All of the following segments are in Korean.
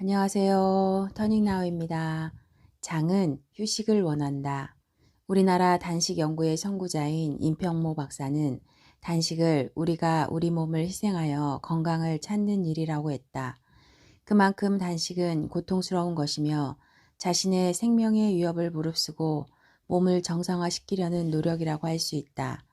안녕하세요. 터닝나우입니다. 장은 휴식을 원한다. 우리나라 단식 연구의 선구자인 임평모 박사는 단식을 우리가 우리 몸을 희생하여 건강을 찾는 일이라고 했다. 그만큼 단식은 고통스러운 것이며 자신의 생명의 위협을 무릅쓰고 몸을 정상화시키려는 노력이라고 할 수 있다.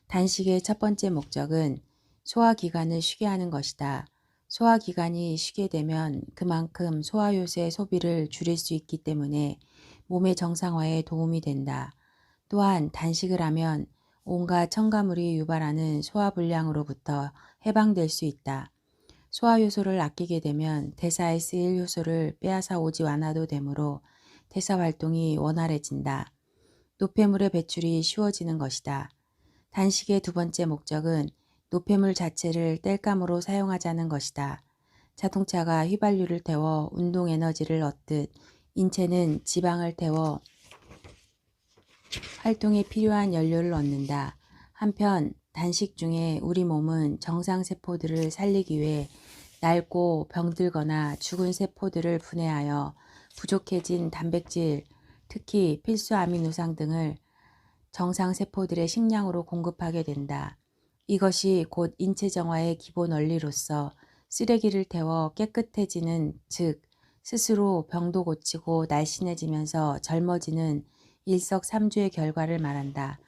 단식의 첫 번째 목적은 소화기관을 쉬게 하는 것이다. 소화기관이 쉬게 되면 그만큼 소화효소의 소비를 줄일 수 있기 때문에 몸의 정상화에 도움이 된다. 또한 단식을 하면 온갖 첨가물이 유발하는 소화불량으로부터 해방될 수 있다. 소화효소를 아끼게 되면 대사에 쓰일 효소를 빼앗아 오지 않아도 되므로 대사활동이 원활해진다. 노폐물의 배출이 쉬워지는 것이다. 단식의 두 번째 목적은 노폐물 자체를 땔감으로 사용하자는 것이다. 자동차가 휘발유를 태워 운동 에너지를 얻듯 인체는 지방을 태워 활동에 필요한 연료를 얻는다. 한편 단식 중에 우리 몸은 정상 세포들을 살리기 위해 낡고 병들거나 죽은 세포들을 분해하여 부족해진 단백질, 특히 필수 아미노산 등을 정상 세포들의 식량으로 공급하게 된다. 이것이 곧 인체 정화의 기본 원리로서 쓰레기를 태워 깨끗해지는, 즉 스스로 병도 고치고 날씬해지면서 젊어지는 일석삼조의 결과를 말한다.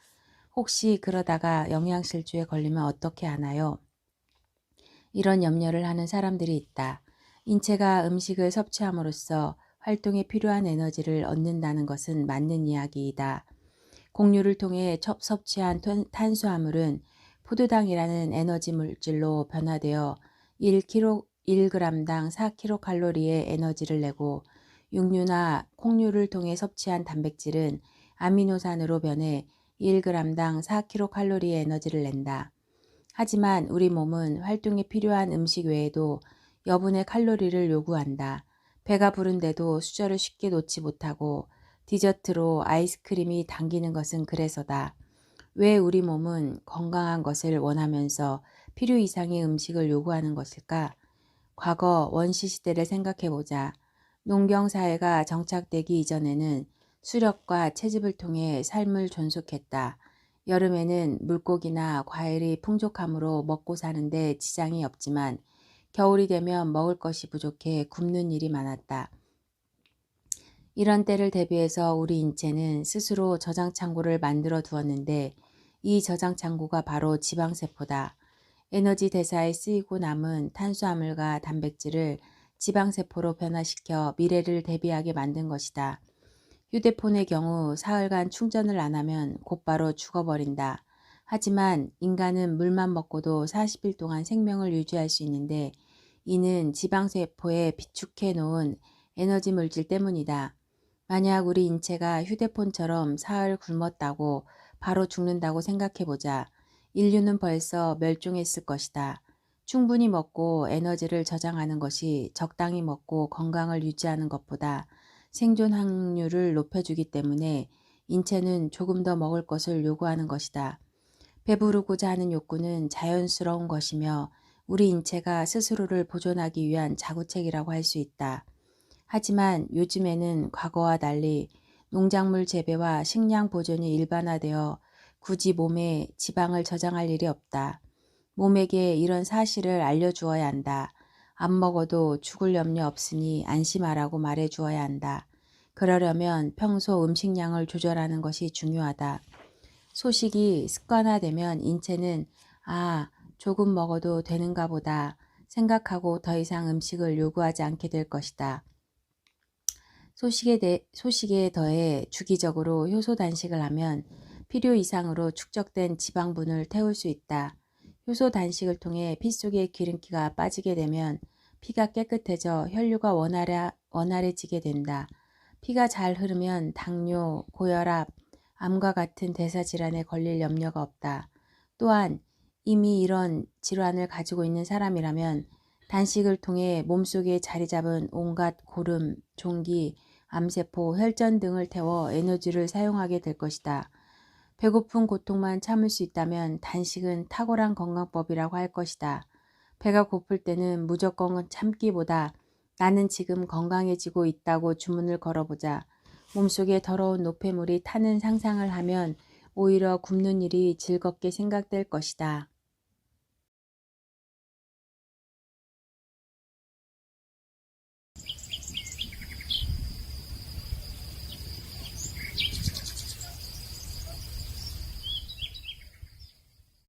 혹시 그러다가 영양실조에 걸리면 어떻게 하나요? 이런 염려를 하는 사람들이 있다. 인체가 음식을 섭취함으로써 활동에 필요한 에너지를 얻는다는 것은 맞는 이야기이다. 곡류를 통해 섭취한 탄수화물은 포도당이라는 에너지 물질로 변화되어 1g당 4kcal의 에너지를 내고, 육류나 콩류를 통해 섭취한 단백질은 아미노산으로 변해 1g당 4kcal의 에너지를 낸다. 하지만 우리 몸은 활동에 필요한 음식 외에도 여분의 칼로리를 요구한다. 배가 부른데도 수저를 쉽게 놓지 못하고 디저트로 아이스크림이 당기는 것은 그래서다. 왜 우리 몸은 건강한 것을 원하면서 필요 이상의 음식을 요구하는 것일까? 과거 원시 시대를 생각해보자. 농경사회가 정착되기 이전에는 수렵과 채집을 통해 삶을 존속했다. 여름에는 물고기나 과일이 풍족하므로 먹고 사는데 지장이 없지만 겨울이 되면 먹을 것이 부족해 굶는 일이 많았다. 이런 때를 대비해서 우리 인체는 스스로 저장창고를 만들어 두었는데 이 저장창고가 바로 지방세포다. 에너지 대사에 쓰이고 남은 탄수화물과 단백질을 지방세포로 변화시켜 미래를 대비하게 만든 것이다. 휴대폰의 경우 사흘간 충전을 안 하면 곧바로 죽어버린다. 하지만 인간은 물만 먹고도 40일 동안 생명을 유지할 수 있는데 이는 지방세포에 비축해 놓은 에너지 물질 때문이다. 만약 우리 인체가 휴대폰처럼 사흘 굶었다고 바로 죽는다고 생각해보자. 인류는 벌써 멸종했을 것이다. 충분히 먹고 에너지를 저장하는 것이 적당히 먹고 건강을 유지하는 것보다 생존 확률을 높여주기 때문에 인체는 조금 더 먹을 것을 요구하는 것이다. 배부르고자 하는 욕구는 자연스러운 것이며 우리 인체가 스스로를 보존하기 위한 자구책이라고 할 수 있다. 하지만 요즘에는 과거와 달리 농작물 재배와 식량 보존이 일반화되어 굳이 몸에 지방을 저장할 일이 없다. 몸에게 이런 사실을 알려주어야 한다. 안 먹어도 죽을 염려 없으니 안심하라고 말해주어야 한다. 그러려면 평소 음식량을 조절하는 것이 중요하다. 소식이 습관화되면 인체는 조금 먹어도 되는가 보다 생각하고 더 이상 음식을 요구하지 않게 될 것이다. 소식에 더해 주기적으로 효소 단식을 하면 필요 이상으로 축적된 지방분을 태울 수 있다. 효소 단식을 통해 피 속의 기름기가 빠지게 되면 피가 깨끗해져 혈류가 원활해지게 된다. 피가 잘 흐르면 당뇨, 고혈압, 암과 같은 대사질환에 걸릴 염려가 없다. 또한 이미 이런 질환을 가지고 있는 사람이라면 단식을 통해 몸속에 자리 잡은 온갖 고름, 종기, 암세포, 혈전 등을 태워 에너지를 사용하게 될 것이다. 배고픈 고통만 참을 수 있다면 단식은 탁월한 건강법이라고 할 것이다. 배가 고플 때는 무조건 참기보다 나는 지금 건강해지고 있다고 주문을 걸어보자. 몸속에 더러운 노폐물이 타는 상상을 하면 오히려 굶는 일이 즐겁게 생각될 것이다.